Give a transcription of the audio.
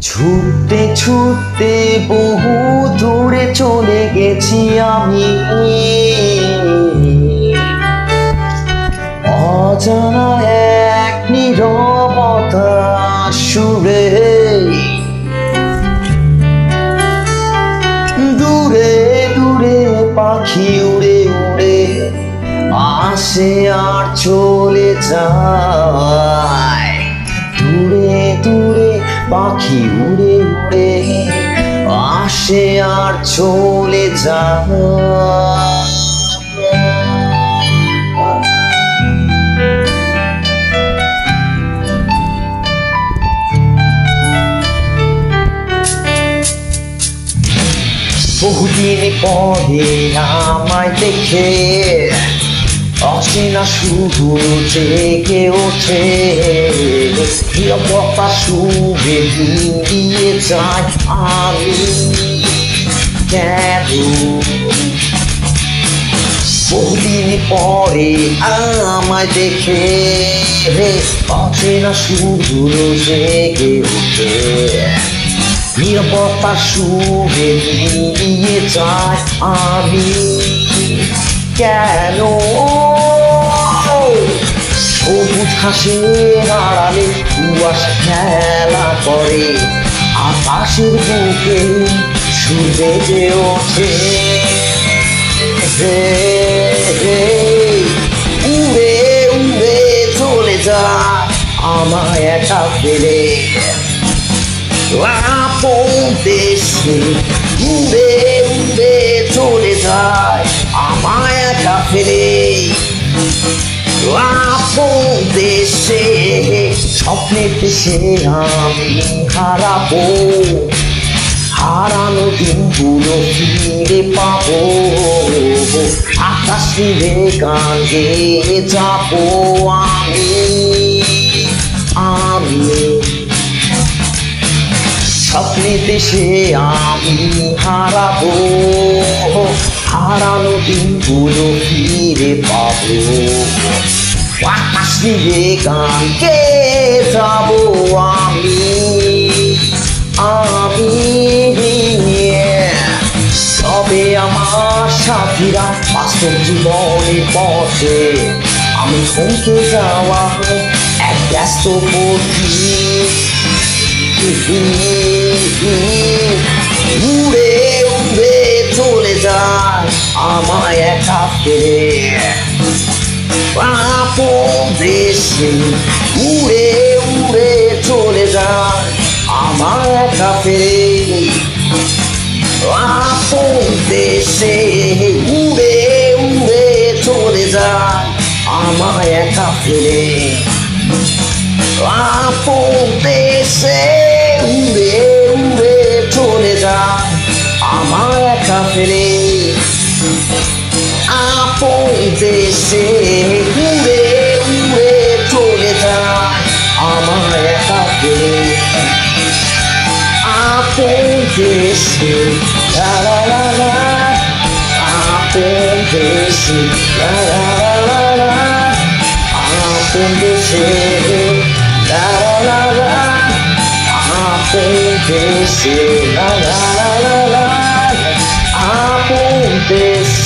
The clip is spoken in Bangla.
ছুটতে ছুটতে বহু দূরে চলে গেছি আমি, অজানা এক নীরবতা সুরে। দূরে দূরে পাখি উড়ে উড়ে আসে আর চলে যায়। দূরে দূরে পাখি উড়ে উড়ে আসে আর চলে যায়। বহুদিন পরে আমায় দেখে অচেনা শুধু জেগে ওঠে। নিরবতা সুরে দিয়ে যায় আমি কেন। বহুদিন পরে আমায় দেখে অচেনা শুধু জেগে ওঠে। নিরবতা সুরে দিয়ে যায় আমি কেন। সবুজ ঘাসের আড়ালে কুয়াশা খেলা করে, আকাশের বুকে সুর বেজে ওঠে। উড়ে উড়ে চলে যায় আমায় একা ফেলে আপন দেশে। উড়ে উড়ে চলে যায় আমায় একা ফেলে আপন দেশে। স্বপ্নের দেশে আমি হারাবো, হারানো দিনগুলো ফিরে পাবো। আকাশ নীলে গান গেয়ে যাবো আমি। স্বপ্নের দেশে আমি হারাবো, হারানো দিনগুলো ফিরে পাবো। আকাশ নীলে গান গেয়ে যাবো আমি। তবে আমার সাথীরা বাস্তব জীবনের পথে আমি থমকে যাওয়া এক ব্যস্ত পথি। উড়ে উড়ে চলে যায় আমায় একা ফেলে আপন দেশে। উড়ে উড়ে চলে যায় আমায় একা ফেলে আপন দেশে। উড়ে উড়ে চলে যায় আমায় একা ফেলে আপন দেশে। উড়ে উড়ে চলে যায় আমায় একা ফেলে আপন দেশে। উড়ে উড়ে চলে যায় আমায় একা ফেলে আপন দেশে। লা লা লা লা আপন দেশে। লা লা লা লা আপন দেশে। La la la la, apunte-se, la la la la la, apunte-se.